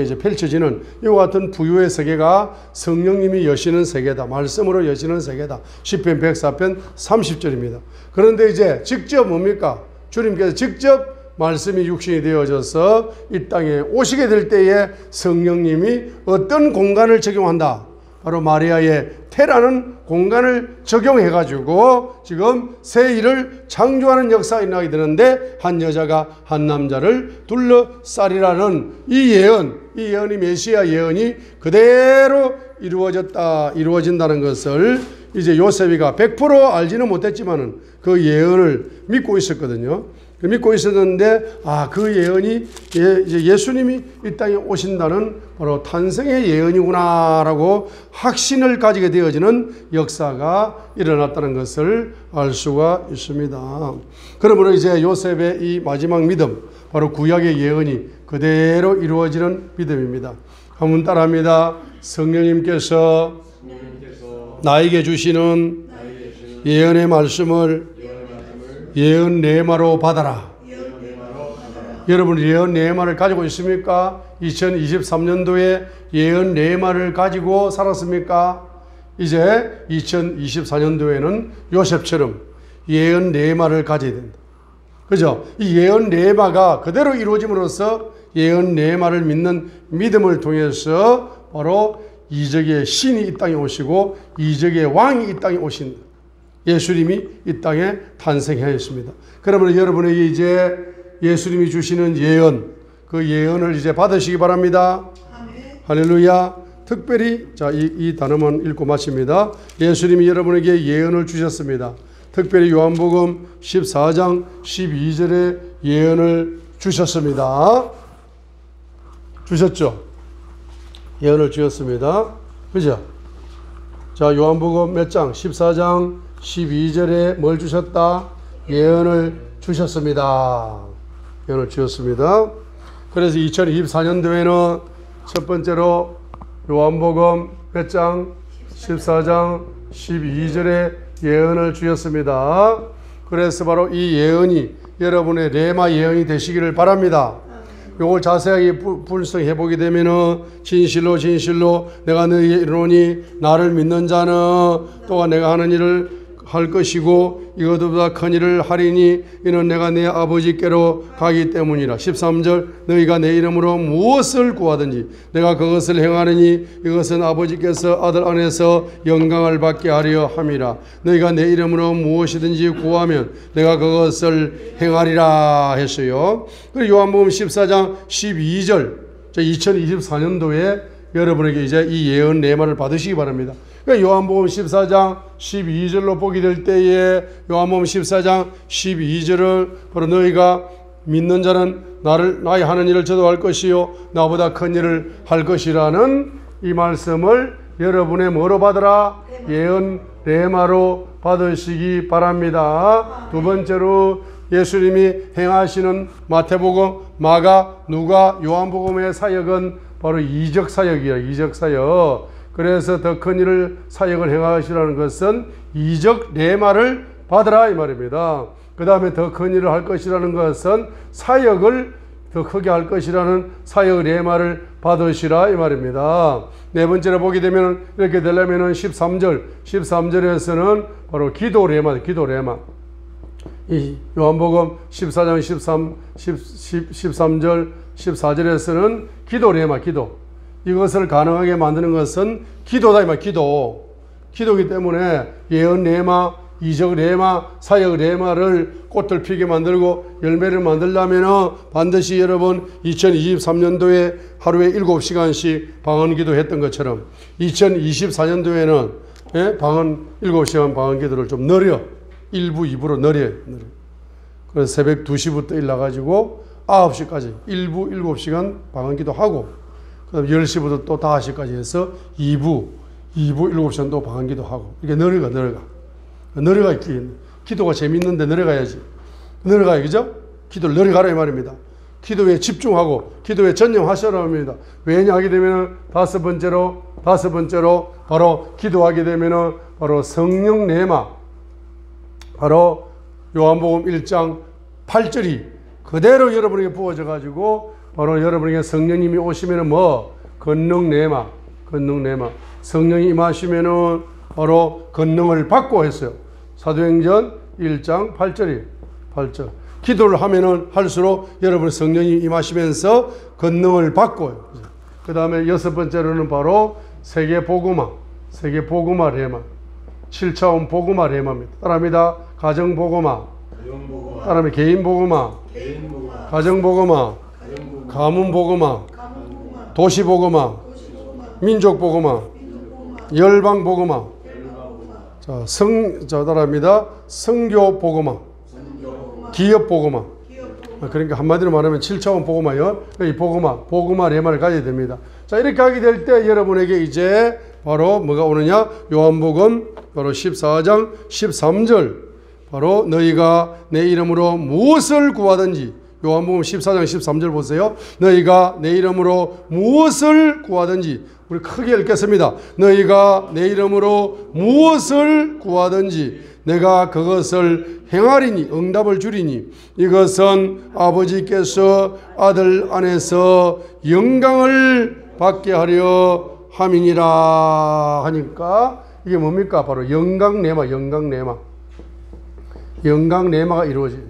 이제 펼쳐지는 이와 같은 부유의 세계가 성령님이 여시는 세계다. 말씀으로 여시는 세계다. 시편 104편 30절입니다. 그런데 이제 직접 뭡니까? 주님께서 직접 말씀이 육신이 되어져서 이 땅에 오시게 될 때에 성령님이 어떤 공간을 적용한다. 바로 마리아의 태라는 공간을 적용해가지고 지금 새 일을 창조하는 역사가 일어나게 되는데 한 여자가 한 남자를 둘러싸리라는 이 예언이 메시아 예언이 그대로 이루어진다는 것을 이제 요셉이가 100% 알지는 못했지만은 그 예언을 믿고 있었거든요. 믿고 있었는데 그 예언이 예수님이 이 땅에 오신다는 바로 탄생의 예언이구나라고 확신을 가지게 되어지는 역사가 일어났다는 것을 알 수가 있습니다. 그러므로 이제 요셉의 이 마지막 믿음, 바로 구약의 예언이 그대로 이루어지는 믿음입니다. 한번 따라합니다. 성령님께서 나에게 주시는 예언의 말씀을 예언 네마로 받아라. 여러분 예언 네마를 가지고 있습니까? 2023년도에 예언 네마를 가지고 살았습니까? 이제 2024년도에는 요셉처럼 예언 네마를 가져야 된다. 그죠? 이 예언 네마가 그대로 이루어짐으로써 예언 네마를 믿는 믿음을 통해서 바로 이적의 신이 이 땅에 오시고 이적의 왕이 이 땅에 오신다. 예수님이 이 땅에 탄생하였습니다. 그러면 여러분에게 이제 예수님이 주시는 예언, 그 예언을 이제 받으시기 바랍니다. 아멘. 할렐루야. 특별히 이 단어만 읽고 마칩니다. 예수님이 여러분에게 예언을 주셨습니다. 특별히 요한복음 14장 12절에 예언을 주셨습니다. 주셨죠? 예언을 주셨습니다. 그죠? 자, 요한복음 몇 장? 14장 12절에 뭘 주셨다? 예언을 주셨습니다. 예언을 주셨습니다. 그래서 2024년도에는 첫 번째로 요한복음 몇 장? 14장 12절에 예언을 주셨습니다. 그래서 바로 이 예언이 여러분의 레마 예언이 되시기를 바랍니다. 요걸 자세하게 분석해 보게 되면은 진실로 내가 너희에게 이르노니 나를 믿는 자는 또한 내가 하는 일을 할 것이고 이것보다 큰 일을 하리니 이는 내가 내 아버지께로 가기 때문이라. 13절 너희가 내 이름으로 무엇을 구하든지 내가 그것을 행하느니 이것은 아버지께서 아들 안에서 영광을 받게 하려 함이라. 너희가 내 이름으로 무엇이든지 구하면 내가 그것을 행하리라 했어요. 그리고 요한복음 14장 12절 2024년도에 여러분에게 이제 이 예언 네마를 받으시기 바랍니다. 그러니까 요한복음 14장 12절로 보게 될 때에 요한복음 14장 12절을 바로 너희가 믿는 자는 나의 하는 일을 저도 할 것이요 나보다 큰 일을 할 것이라는 이 말씀을 여러분의 뭐로 받으라? 예언 레마로 받으시기 바랍니다. 두 번째로 예수님이 행하시는 마태복음, 마가, 누가, 요한복음의 사역은 바로 이적 사역이야. 이적 사역. 그래서 더 큰 일을 사역을 행하시라는 것은 이적 레마를 받으라 이 말입니다. 그 다음에 더 큰 일을 할 것이라는 것은 사역을 더 크게 할 것이라는 사역 레마를 받으시라 이 말입니다. 네 번째로 보게 되면 이렇게 되려면은 13절에서는 바로 기도 레마. 이 요한복음 14장 13절 14절에서는 기도 레마, 기도. 이것을 가능하게 만드는 것은 기도다, 이 말, 기도이기 때문에 예언 레마, 이적 레마, 사역 레마를 꽃을 피게 만들고 열매를 만들려면 반드시 여러분 2023년도에 하루에 7시간씩 방언 기도했던 것처럼 2024년도에는 예? 방언 7시간 방언 기도를 좀 늘려 1부 2부로 늘려요. 그래서 새벽 2시부터 일어나가지고 9시까지 1부 7시간 방언 기도하고 그 다음에 10시부터 또 5시까지 해서 2부 7시간 또 방언 기도하고 이렇게 늘어가 기도가 재밌는데 늘어가야지. 늘어가야 그죠? 기도를 늘어가라 이 말입니다. 기도에 집중하고 기도에 전념하시라고 합니다. 왜냐 하게 되면 다섯 번째로 바로 기도하게 되면 바로 성령 내마, 바로 요한복음 1장 8절이 그대로 여러분에게 부어져 가지고 바로 여러분에게 성령님이 오시면은 뭐 권능 내마 성령이 임하시면은 바로 권능을 받고 했어요. 사도행전 1장 8절이에요. 8절. 기도를 하면은 할수록 여러분 성령이 임하시면서 권능을 받고요. 그 다음에 6번째로는 바로 세계 복음화 레마. 7차원 복음화 레마입니다. 따라합니다. 가정 복음화. 따라하면 개인 복음화. 가정 복음화. 가문 복음화. 도시 복음화. 민족 복음화. 열방 복음화. 자, 따라합니다. 성교 복음화. 기업 복음화. 그러니까 한마디로 말하면 7차원 복음화요. 이 복음화 레마를 가져야 됩니다. 자, 이렇게 하게 될 때 여러분에게 이제 바로 뭐가 오느냐? 요한복음 바로 14장 13절. 바로 너희가 내 이름으로 무엇을 구하든지, 요한복음 14장 13절 보세요. 너희가 내 이름으로 무엇을 구하든지, 우리 크게 읽겠습니다. 너희가 내 이름으로 무엇을 구하든지 내가 그것을 행하리니, 응답을 주리니 이것은 아버지께서 아들 안에서 영광을 받게 하려 함이니라 하니까 이게 뭡니까? 바로 영광 내마가 이루어져요.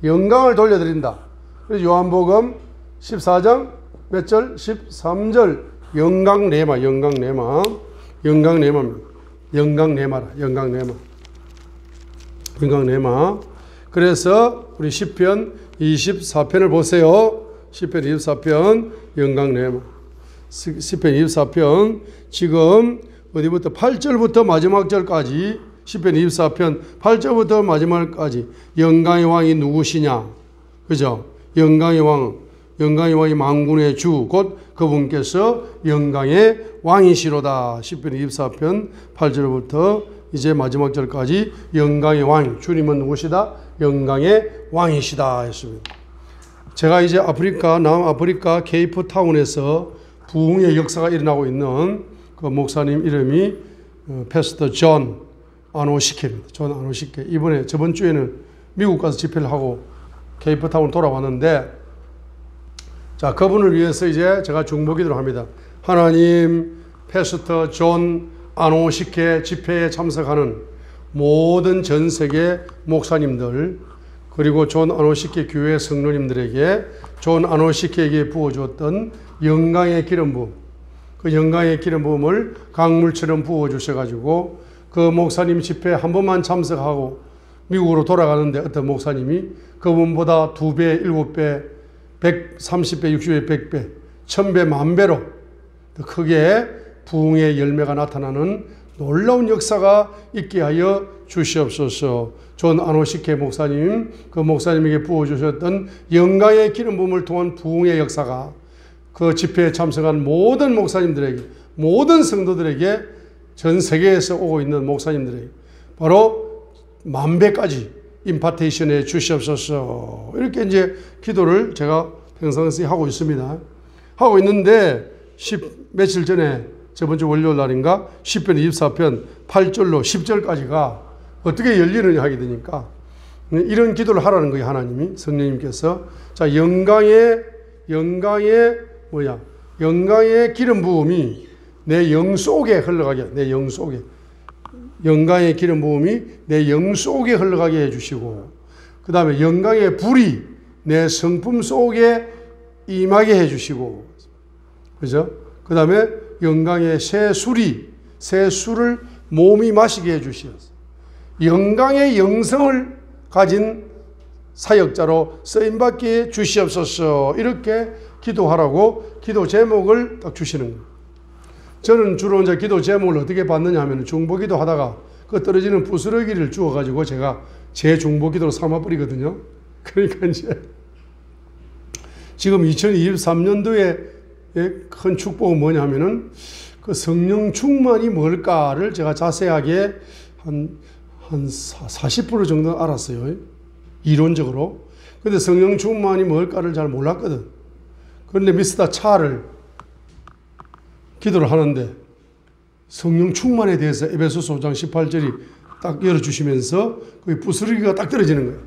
영광을 돌려드린다. 그래서 요한복음 14장 몇 절? 13절. 영광 내마. 그래서 우리 시편 24편을 보세요. 시편 24편 영광 내마. 시편 24편 지금 어디부터 8절부터 마지막 절까지 시편 24편 8절부터 마지막까지 영광의 왕이 누구시냐? 그죠? 영광의 왕이 만군의 주 곧 그분께서 영광의 왕이시로다. 시편 24편 8절부터 이제 마지막 절까지 영광의 왕, 주님은 누구시다? 영광의 왕이시다 했습니다. 제가 이제 남아프리카 케이프타운에서 부흥의 역사가 일어나고 있는 그 목사님 이름이 패스터 존 아노시케입니다. 존 아노시케. 저번 주에는 미국 가서 집회를 하고 케이프타운 돌아왔는데, 자, 그분을 위해서 이제 제가 중보기도를 합니다. 하나님, 패스터 존 아노시케 집회에 참석하는 모든 전 세계 목사님들, 그리고 존 아노시케 교회 성도님들에게 존 아노시케에게 부어주었던 영광의 기름 부음, 그 영광의 기름 부음을 강물처럼 부어주셔가지고 그 목사님 집회에 한 번만 참석하고 미국으로 돌아가는데 어떤 목사님이 그분보다 2배, 7배, 130배, 60배, 100배, 1000배, 10,000배로 더 크게 부흥의 열매가 나타나는 놀라운 역사가 있게 하여 주시옵소서. 존 아노시케 목사님, 그 목사님에게 부어주셨던 영광의 기름 부음을 통한 부흥의 역사가 그 집회에 참석한 모든 목사님들에게, 모든 성도들에게, 전 세계에서 오고 있는 목사님들에게 바로 10,000배까지 임파테이션해 주시옵소서. 이렇게 이제 기도를 제가 평상시에 하고 있습니다. 하고 있는데 며칠 전에 저번 주 월요일 날인가 시편 24편 8절로 10절까지가 어떻게 열리느냐 하게 되니까 이런 기도를 하라는 거예요. 하나님이, 성령님께서. 자, 영광의 기름 부음이 내 영 속에 흘러가게, 내 영 속에. 영광의 기름 부음이 내 영 속에 흘러가게 해주시고, 그 다음에 영광의 불이 내 성품 속에 임하게 해주시고, 그죠? 그 다음에 영광의 새 술을 몸이 마시게 해주시옵소서. 영광의 영성을 가진 사역자로 쓰임받게 주시옵소서. 이렇게 기도하라고 기도 제목을 딱 주시는 거예요. 저는 주로 이제 기도 제목을 어떻게 받느냐 하면 중보기도 하다가 그 떨어지는 부스러기를 주워가지고 제가 제 중보기도로 삼아버리거든요. 그러니까 이제 지금 2023년도에 큰 축복은 뭐냐 하면은 그 성령 충만이 뭘까를 제가 자세하게 한 40% 정도 알았어요. 이론적으로. 근데 성령 충만이 뭘까를 잘 몰랐거든. 그런데 미스터 차를 기도를 하는데 성령 충만에 대해서 에베소서 5장 18절이 딱 열어주시면서 그 부스러기가 딱 떨어지는 거예요.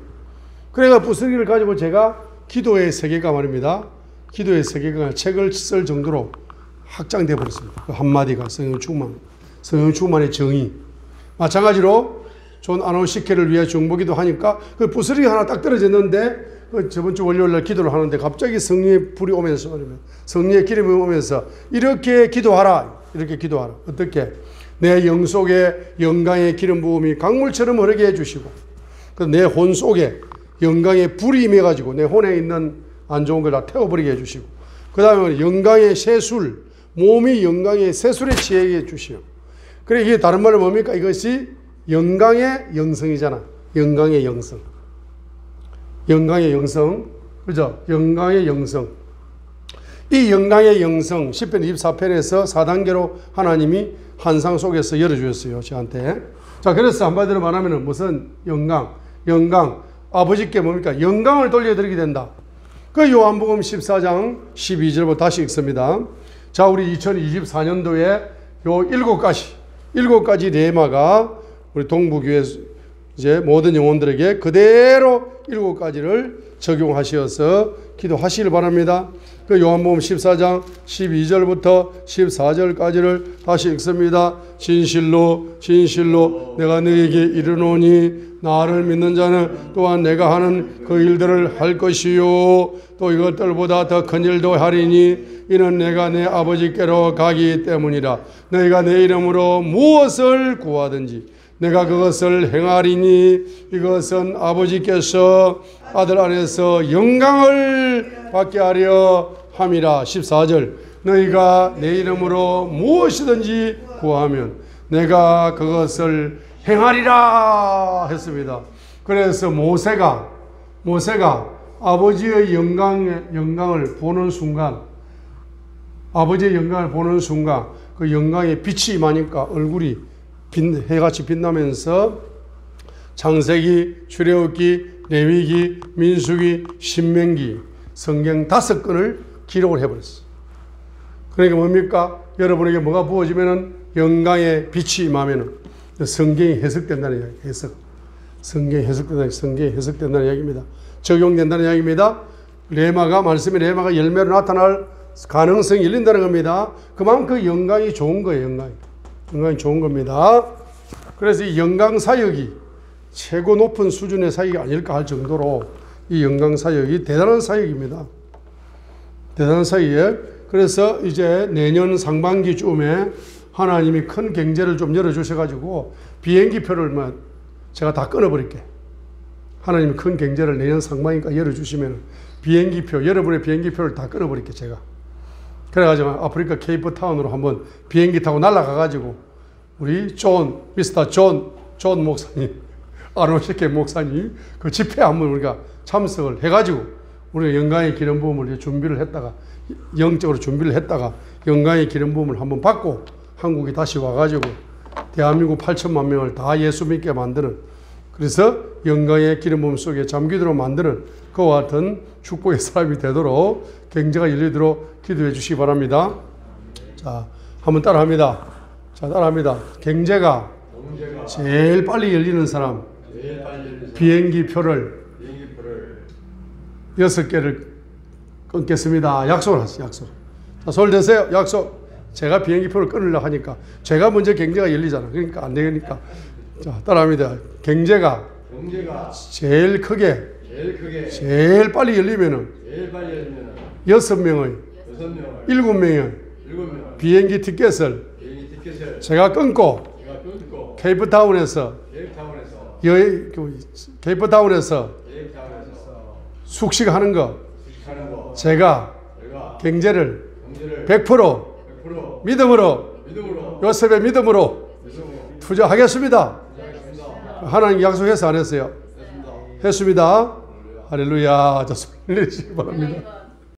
그래가 부스러기를 가지고 제가 기도의 세계가 말입니다. 기도의 세계가 책을 쓸 정도로 확장되어 버렸습니다. 그 한마디가 성령 충만, 성령 충만의 정의. 마찬가지로 존 아노시케를 위해 중보기도 하니까 그 부스러기 하나 딱 떨어졌는데 그 저번 주 월요일날 기도를 하는데 갑자기 성령의 불이 오면서 성령의 기름이 오면서 이렇게 기도하라. 이렇게 기도하라. 어떻게? 내 영 속에 영광의 기름 부음이 강물처럼 흐르게 해주시고 내 혼 속에 영광의 불이 임해가지고 내 혼에 있는 안 좋은 걸 다 태워버리게 해주시고 그 다음에 영광의 새술 몸이 영광의 새술에 취하게 해주시오. 그래 이게 다른 말로 뭡니까? 이것이 영광의 영성이잖아. 영광의 영성. 영광의 영성. 그죠? 영광의 영성. 이 영광의 영성 10편 24편에서 4단계로 하나님이 환상 속에서 열어주셨어요. 저한테. 자, 그래서 한마디로 말하면 무슨 영광. 아버지께 뭡니까? 영광을 돌려드리게 된다. 그 요한복음 14장 12절부터 다시 읽습니다. 자, 우리 2024년도에 요 일곱 가지 레마가 우리 동부교회 이제 모든 영혼들에게 그대로 7가지를 적용하셔서 기도하시길 바랍니다. 그 요한복음 14장 12절부터 14절까지를 다시 읽습니다. 진실로 내가 너에게 이르노니 나를 믿는 자는 또한 내가 하는 그 일들을 할 것이요 또 이것들보다 더 큰 일도 하리니 이는 내가 내 아버지께로 가기 때문이라. 너희가 내 이름으로 무엇을 구하든지 내가 그것을 행하리니 이것은 아버지께서 아들 안에서 영광을 받게 하려 함이라. 14절 너희가 내 이름으로 무엇이든지 구하면 내가 그것을 행하리라 했습니다. 그래서 모세가 아버지의 영광을 보는 순간 아버지의 영광을 보는 순간 그 영광의 빛이 임하니까 얼굴이 해같이 빛나면서 창세기, 출애굽기, 레위기, 민수기, 신명기 성경 5권을 기록을 해버렸어요. 그러니까 뭡니까? 여러분에게 뭐가 부어지면은 영광의 빛이 임하면은 성경이 해석된다는 이야기. 성경이 해석된다는 이야기입니다. 적용된다는 이야기입니다. 말씀의 레마가 열매로 나타날 가능성이 열린다는 겁니다. 그만큼 영광이 좋은 거예요. 영광이 좋은 겁니다. 그래서 이 영광 사역이 최고 높은 수준의 사역이 아닐까 할 정도로 이 영광 사역이 대단한 사역입니다. 대단한 사역이에요. 그래서 이제 내년 상반기쯤에 하나님이 큰 경제를 좀 열어주셔가지고 비행기표를 제가 다 끊어버릴게. 하나님이 큰 경제를 내년 상반기까지 열어주시면 여러분의 비행기표를 다 끊어버릴게, 제가. 그래가지고 아프리카 케이프타운으로 한번 비행기 타고 날아가가지고 우리 미스터 존 목사님, 아노시케 목사님 그 집회 한번 우리가 참석을 해가지고 우리가 영광의 기름 부음을 준비를 했다가 영적으로 준비를 했다가 영광의 기름 부음을 한번 받고 한국에 다시 와가지고 대한민국 8천만 명을 다 예수 믿게 만드는, 그래서 영광의 기름 부음 속에 잠기도록 만드는 그와 같은 축복의 사람이 되도록 경제가 열리도록 기도해 주시기 바랍니다. 자, 한번 따라합니다. 경제가 제일 빨리 열리는 사람, 비행기 표를 6개를 끊겠습니다. 약속을 하세요. 약속. 자, 손을 대세요. 약속. 제가 비행기 표를 끊으려고 하니까 제가 먼저 경제가 열리잖아. 그러니까 안 되니까. 자, 따라합니다. 경제가 제일 크게 제일 빨리 열리면은 6명의 7명의 비행기 티켓을 제가 끊고 케이프타운에서 숙식하는 거 제가 경제를 100% 믿음으로 요셉의 믿음으로 투자하겠습니다. 하나님 약속해서 안 했어요. 했습니다. 할렐루야. 자, 손 내리시기 바랍니다.